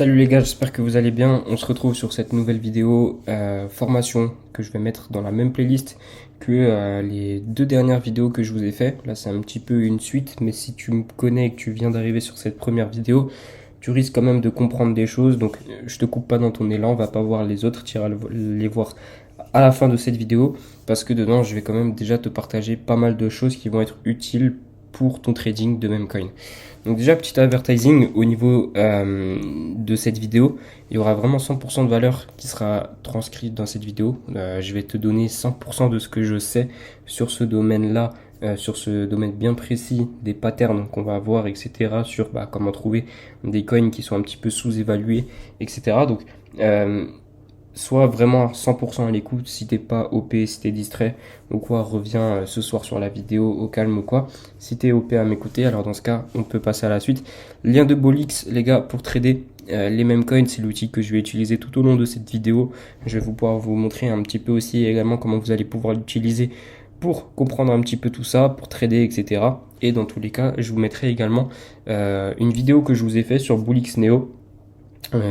Salut les gars, j'espère que vous allez bien. On se retrouve sur cette nouvelle vidéo formation que je vais mettre dans la même playlist que les deux dernières vidéos que je vous ai fait. Là, c'est un petit peu une suite, mais si tu me connais et que tu viens d'arriver sur cette première vidéo, tu risques quand même de comprendre des choses. Donc, je te coupe pas dans ton élan, va pas voir les autres, tu iras les voir à la fin de cette vidéo parce que dedans, je vais quand même déjà te partager pas mal de choses qui vont être utiles pour ton trading de même coin. Donc déjà, petit advertising au niveau de cette vidéo, il y aura vraiment 100% de valeur qui sera transcrite dans cette vidéo. Je vais te donner 100% de ce que je sais sur ce domaine-là, sur ce domaine bien précis, des patterns qu'on va avoir, etc. Sur comment trouver des coins qui sont un petit peu sous-évalués, etc. Donc, sois vraiment à 100% à l'écoute. Si t'es pas OP, si t'es distrait ou quoi, reviens ce soir sur la vidéo au calme ou quoi. Si t'es OP à m'écouter, alors dans ce cas, on peut passer à la suite. Lien de Bolix, les gars, pour trader les mêmes coins, c'est l'outil que je vais utiliser tout au long de cette vidéo. Je vais pouvoir vous montrer un petit peu aussi également comment vous allez pouvoir l'utiliser pour comprendre un petit peu tout ça, pour trader, etc. Et dans tous les cas, je vous mettrai également une vidéo que je vous ai fait sur Bolix Neo,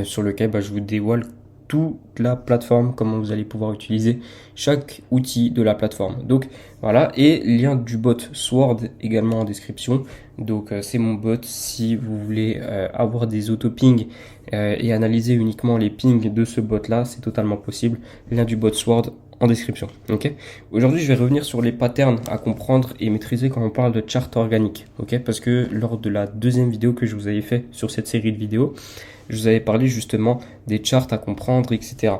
sur lequel je vous dévoile toute la plateforme, comment vous allez pouvoir utiliser chaque outil de la plateforme. Donc voilà, et lien du bot Sword également en description. Donc c'est mon bot si vous voulez avoir des auto-pings et analyser uniquement les pings de ce bot là, c'est totalement possible. Lien du bot Sword en description. Ok. Aujourd'hui, je vais revenir sur les patterns à comprendre et maîtriser quand on parle de chart organique. Ok, parce que lors de la deuxième vidéo que je vous avais fait sur cette série de vidéos, je vous avais parlé justement des charts à comprendre, etc.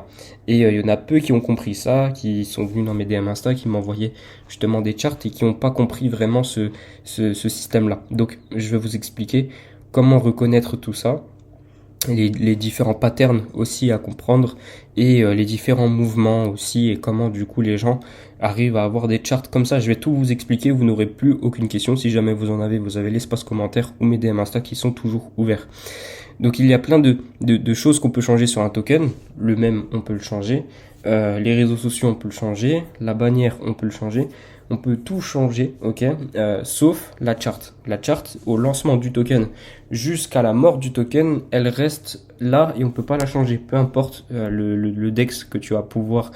Et il y en a peu qui ont compris ça, qui sont venus dans mes DM Insta, qui m'envoyaient justement des charts et qui n'ont pas compris vraiment ce système-là. Donc, je vais vous expliquer comment reconnaître tout ça, les différents patterns aussi à comprendre et les différents mouvements aussi et comment du coup les gens arrivent à avoir des charts comme ça. Je vais tout vous expliquer, vous n'aurez plus aucune question. Si jamais vous en avez, vous avez l'espace commentaire ou mes DM Insta qui sont toujours ouverts. Donc il y a plein de choses qu'on peut changer sur un token. Le même, on peut le changer. Les réseaux sociaux, on peut le changer. La bannière, on peut le changer. On peut tout changer, ok, sauf la chart. La chart, au lancement du token jusqu'à la mort du token, elle reste là et on ne peut pas la changer. Peu importe le DEX que tu vas pouvoir,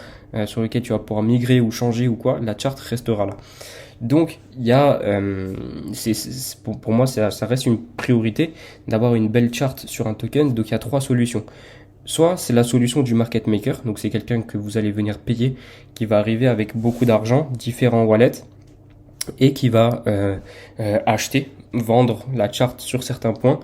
sur lequel tu vas pouvoir migrer ou changer ou quoi, la chart restera là. Donc, il y a, pour moi, ça reste une priorité d'avoir une belle charte sur un token. Donc, il y a trois solutions. Soit c'est la solution du market maker, donc c'est quelqu'un que vous allez venir payer, qui va arriver avec beaucoup d'argent, différents wallets, et qui va acheter, vendre la charte sur certains points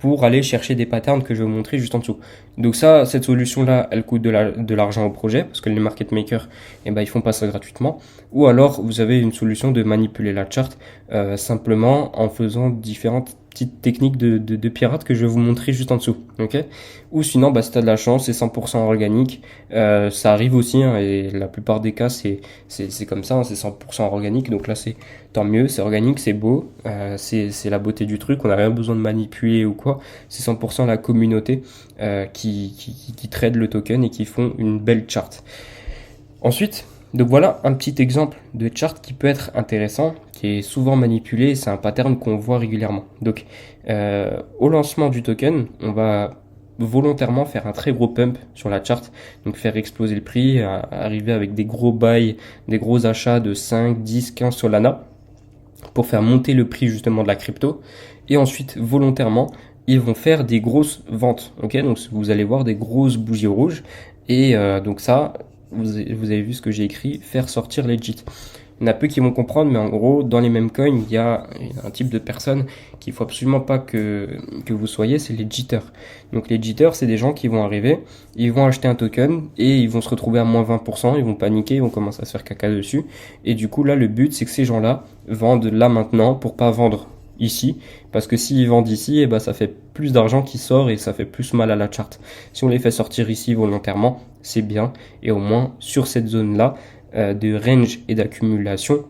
pour aller chercher des patterns que je vais vous montrer juste en dessous. Donc ça, cette solution-là, elle coûte de l'argent au projet, parce que les market makers, ils font pas ça gratuitement. Ou alors, vous avez une solution de manipuler la charte simplement en faisant différentes petites techniques de pirate que je vais vous montrer juste en dessous. Ok. Ou sinon, si tu as de la chance, c'est 100% organique. Ça arrive aussi, hein, et la plupart des cas, c'est comme ça, hein, c'est 100% organique. Donc là, c'est tant mieux, c'est organique, c'est beau, c'est la beauté du truc, on n'a rien besoin de manipuler ou quoi. C'est 100% la communauté qui trade le token et qui font une belle charte. Ensuite, donc voilà un petit exemple de chart qui peut être intéressant, qui est souvent manipulé, c'est un pattern qu'on voit régulièrement. Donc au lancement du token, on va volontairement faire un très gros pump sur la chart, donc faire exploser le prix, arriver avec des gros buys, des gros achats de 5, 10, 15 Solana pour faire monter le prix justement de la crypto. Et ensuite, volontairement, ils vont faire des grosses ventes. Ok, donc vous allez voir des grosses bougies rouges. Et donc ça, vous avez vu ce que j'ai écrit, faire sortir legit. Il y en a peu qui vont comprendre, mais en gros, dans les mêmes coins, il y a un type de personne qu'il faut absolument pas que vous soyez, c'est les jitters. Donc les jitters, c'est des gens qui vont arriver, ils vont acheter un token et ils vont se retrouver à moins 20%, ils vont paniquer, ils vont commencer à se faire caca dessus. Et du coup, là, le but, c'est que ces gens-là vendent là maintenant pour pas vendre ici, parce que s'ils vendent ici, ça fait plus d'argent qui sort et ça fait plus mal à la charte. Si on les fait sortir ici volontairement, c'est bien, et au moins sur cette zone-là, de range et d'accumulation,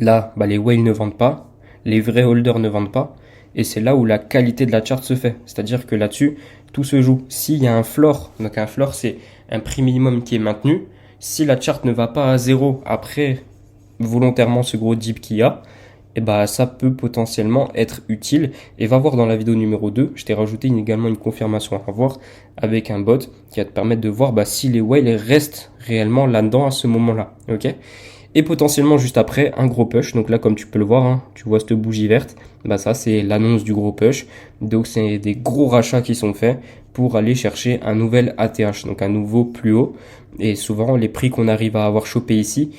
là, les whales ne vendent pas, les vrais holders ne vendent pas, et c'est là où la qualité de la charte se fait. C'est-à-dire que là-dessus, tout se joue. S'il y a un floor, donc un floor, c'est un prix minimum qui est maintenu, si la charte ne va pas à zéro après volontairement ce gros dip qu'il y a, et bah ça peut potentiellement être utile. Et va voir dans la vidéo numéro 2, je t'ai rajouté également une confirmation à voir avec un bot qui va te permettre de voir si les whales restent réellement là-dedans à ce moment-là. Ok. Et potentiellement juste après un gros push. Donc là, comme tu peux le voir, hein, tu vois cette bougie verte, ça c'est l'annonce du gros push. Donc c'est des gros rachats qui sont faits pour aller chercher un nouvel ATH, donc un nouveau plus haut. Et souvent les prix qu'on arrive à avoir chopé ici,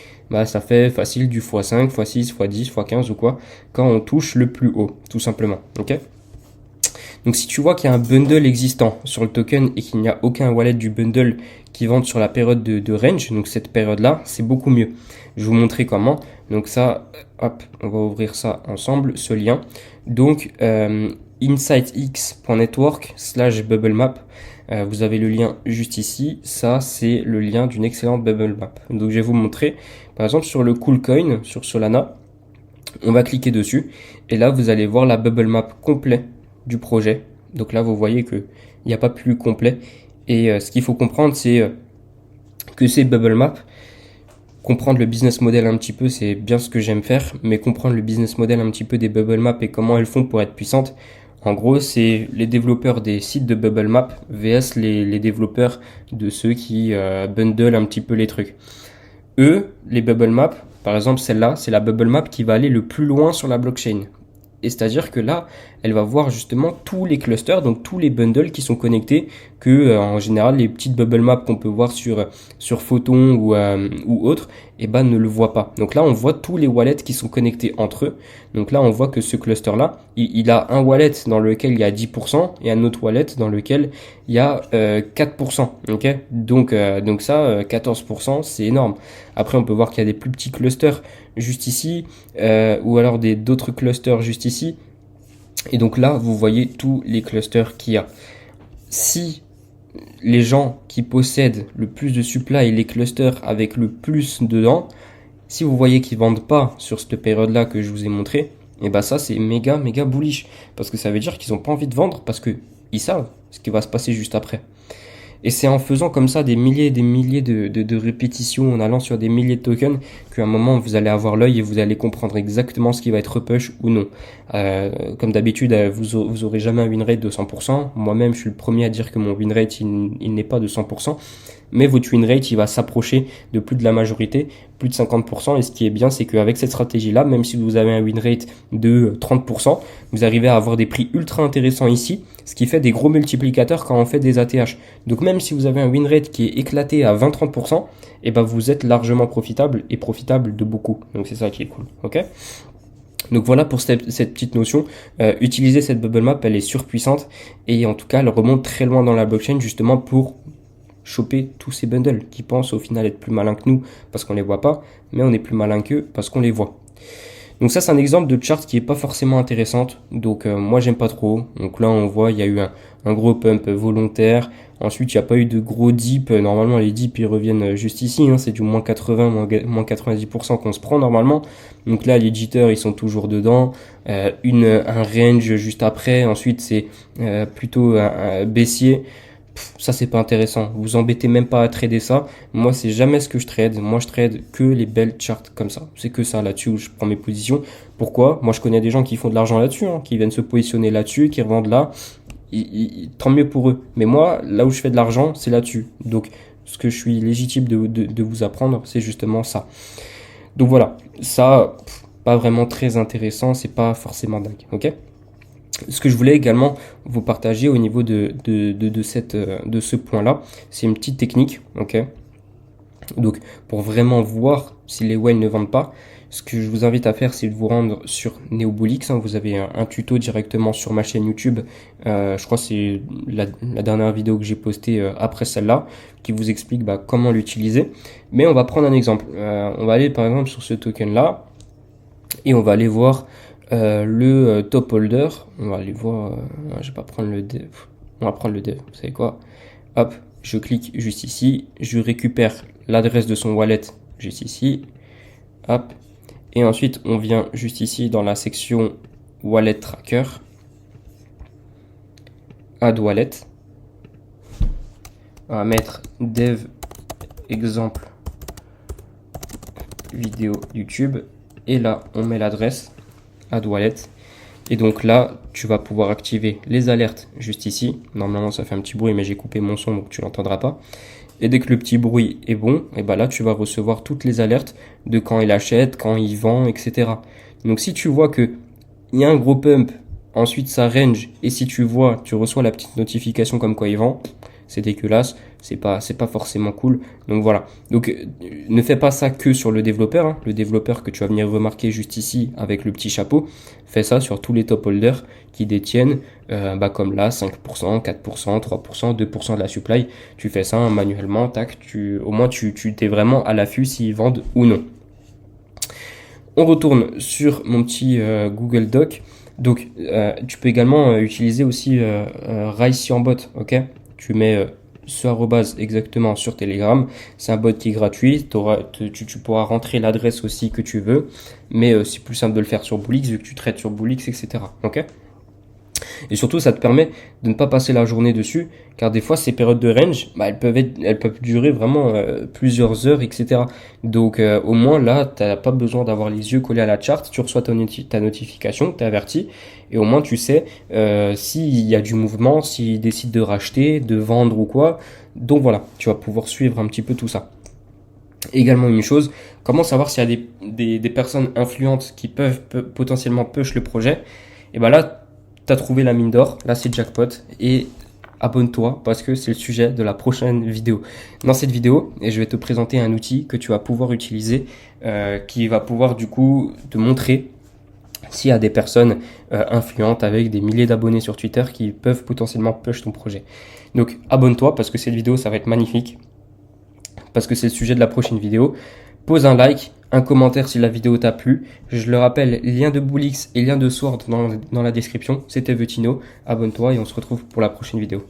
ça fait facile du x5, x6, x10, x15 ou quoi, quand on touche le plus haut, tout simplement. Ok. Donc si tu vois qu'il y a un bundle existant sur le token et qu'il n'y a aucun wallet du bundle qui vende sur la période de range, donc cette période-là, c'est beaucoup mieux. Je vais vous montrer comment. Donc ça, hop, on va ouvrir ça ensemble, ce lien. Donc insightx.network/bubblemap. Vous avez le lien juste ici. Ça, c'est le lien d'une excellente bubble map. Donc je vais vous montrer, par exemple, sur le Coolcoin, sur Solana, on va cliquer dessus. Et là, vous allez voir la bubble map complète du projet. Donc là, vous voyez que il n'y a pas plus complet. Et ce qu'il faut comprendre, c'est que ces bubble maps, comprendre le business model un petit peu, c'est bien ce que j'aime faire, mais comprendre le business model un petit peu des bubble maps et comment elles font pour être puissantes. En gros, c'est les développeurs des sites de bubble map vs les développeurs de ceux qui bundle un petit peu les trucs. Eux, les bubble maps, par exemple celle-là, c'est la bubble map qui va aller le plus loin sur la blockchain. Et c'est-à-dire que là, elle va voir justement tous les clusters, donc tous les bundles qui sont connectés, que en général les petites bubble maps qu'on peut voir sur Photon ou autre, ne le voient pas. Donc là, on voit tous les wallets qui sont connectés entre eux. Donc là, on voit que ce cluster-là, il a un wallet dans lequel il y a 10% et un autre wallet dans lequel il y a 4%. Ok, donc ça, 14%, c'est énorme. Après, on peut voir qu'il y a des plus petits clusters juste ici, ou alors d'autres clusters juste ici. Et donc là, vous voyez tous les clusters qu'il y a. Si les gens qui possèdent le plus de supply, les clusters avec le plus dedans, si vous voyez qu'ils vendent pas sur cette période-là que je vous ai montré, ça c'est méga bullish. Parce que ça veut dire qu'ils ont pas envie de vendre parce que ils savent ce qui va se passer juste après. Et c'est en faisant comme ça des milliers et des milliers de répétitions, en allant sur des milliers de tokens, qu'à un moment vous allez avoir l'œil et vous allez comprendre exactement ce qui va être repush ou non. Comme d'habitude, vous aurez jamais un win rate de 100%. Moi-même, je suis le premier à dire que mon win rate, il n'est pas de 100%. Mais votre win rate, il va s'approcher de plus de la majorité, plus de 50%. Et ce qui est bien, c'est qu'avec cette stratégie-là, même si vous avez un win rate de 30%, vous arrivez à avoir des prix ultra intéressants ici, ce qui fait des gros multiplicateurs quand on fait des ATH. Donc même si vous avez un win rate qui est éclaté à 20-30%, vous êtes largement profitable et profitable de beaucoup. Donc c'est ça qui est cool. Ok ? Donc voilà pour cette petite notion. Utiliser cette bubble map, elle est surpuissante et en tout cas, elle remonte très loin dans la blockchain justement pour choper tous ces bundles qui pensent au final être plus malins que nous parce qu'on les voit pas, mais on est plus malin qu'eux parce qu'on les voit. Donc ça, c'est un exemple de chart qui est pas forcément intéressante. Donc moi, j'aime pas trop. Donc là, on voit, il y a eu un gros pump volontaire. Ensuite, il n'y a pas eu de gros dip. Normalement, les dips, ils reviennent juste ici. Hein. C'est du moins 80, moins 90% qu'on se prend normalement. Donc là, les jitters, ils sont toujours dedans. Un range juste après. Ensuite, c'est plutôt un baissier. Ça c'est pas intéressant, vous embêtez même pas à trader ça. Moi c'est jamais ce que je trade, moi je trade que les belles charts comme ça, c'est que ça là-dessus où je prends mes positions. Pourquoi? Moi je connais des gens qui font de l'argent là-dessus, qui viennent se positionner là-dessus, qui revendent là, tant mieux pour eux. Mais moi là où je fais de l'argent c'est là-dessus, donc ce que je suis légitime de vous apprendre c'est justement ça. Donc voilà, ça pas vraiment très intéressant, c'est pas forcément dingue, ok? Ce que je voulais également vous partager au niveau de ce point-là, c'est une petite technique, ok. Donc, pour vraiment voir si les whales ne vendent pas, ce que je vous invite à faire, c'est de vous rendre sur Neobolix. Vous avez un tuto directement sur ma chaîne YouTube. Je crois que c'est la dernière vidéo que j'ai postée après celle-là, qui vous explique comment l'utiliser. Mais on va prendre un exemple. On va aller par exemple sur ce token-là et on va aller voir le top holder. On va aller voir, je vais pas prendre le dev, on va prendre le dev, vous savez quoi, hop, je clique juste ici, je récupère l'adresse de son wallet juste ici, hop, et ensuite on vient juste ici dans la section wallet tracker, add wallet, on va mettre dev exemple vidéo YouTube, et là on met l'adresse. Add Wallet. Et donc là, tu vas pouvoir activer les alertes juste ici. Normalement, ça fait un petit bruit, mais j'ai coupé mon son, donc tu l'entendras pas. Et dès que le petit bruit est bon, et ben là, tu vas recevoir toutes les alertes de quand il achète, quand il vend, etc. Donc si tu vois que il y a un gros pump, ensuite ça range, et si tu reçois la petite notification comme quoi il vend, c'est dégueulasse, c'est pas forcément cool. Donc voilà. Donc ne fais pas ça que sur le développeur, hein. Le développeur que tu vas venir remarquer juste ici avec le petit chapeau, fais ça sur tous les top holders qui détiennent comme là 5%, 4%, 3%, 2% de la supply. Tu fais ça manuellement, tac, au moins tu t'es vraiment à l'affût s'ils vendent ou non. On retourne sur mon petit Google Doc. Donc tu peux également utiliser aussi RiceYourBot, ok? Tu mets ce arrobase exactement sur Telegram. C'est un bot qui est gratuit. Tu pourras rentrer l'adresse aussi que tu veux. Mais c'est plus simple de le faire sur Boolix vu que tu traites sur Boolix, etc. Ok? Et surtout, ça te permet de ne pas passer la journée dessus, car des fois, ces périodes de range, elles peuvent durer vraiment plusieurs heures, etc. Donc, au moins là, tu n'as pas besoin d'avoir les yeux collés à la charte. Tu reçois ta notification, t'es averti, et au moins tu sais s'il y a du mouvement, s'il décide de racheter, de vendre ou quoi. Donc voilà, tu vas pouvoir suivre un petit peu tout ça. Également une chose, comment savoir s'il y a des personnes influentes qui peuvent potentiellement push le projet? Et ben là, tu as trouvé la mine d'or, là c'est jackpot, et abonne-toi parce que c'est le sujet de la prochaine vidéo. Dans cette vidéo, je vais te présenter un outil que tu vas pouvoir utiliser, qui va pouvoir du coup te montrer s'il y a des personnes influentes avec des milliers d'abonnés sur Twitter qui peuvent potentiellement push ton projet. Donc abonne-toi parce que cette vidéo ça va être magnifique, parce que c'est le sujet de la prochaine vidéo. Pose un like, un commentaire si la vidéo t'a plu. Je le rappelle, lien de Boolix et lien de Sword dans la description. C'était Vetino. Abonne-toi et on se retrouve pour la prochaine vidéo.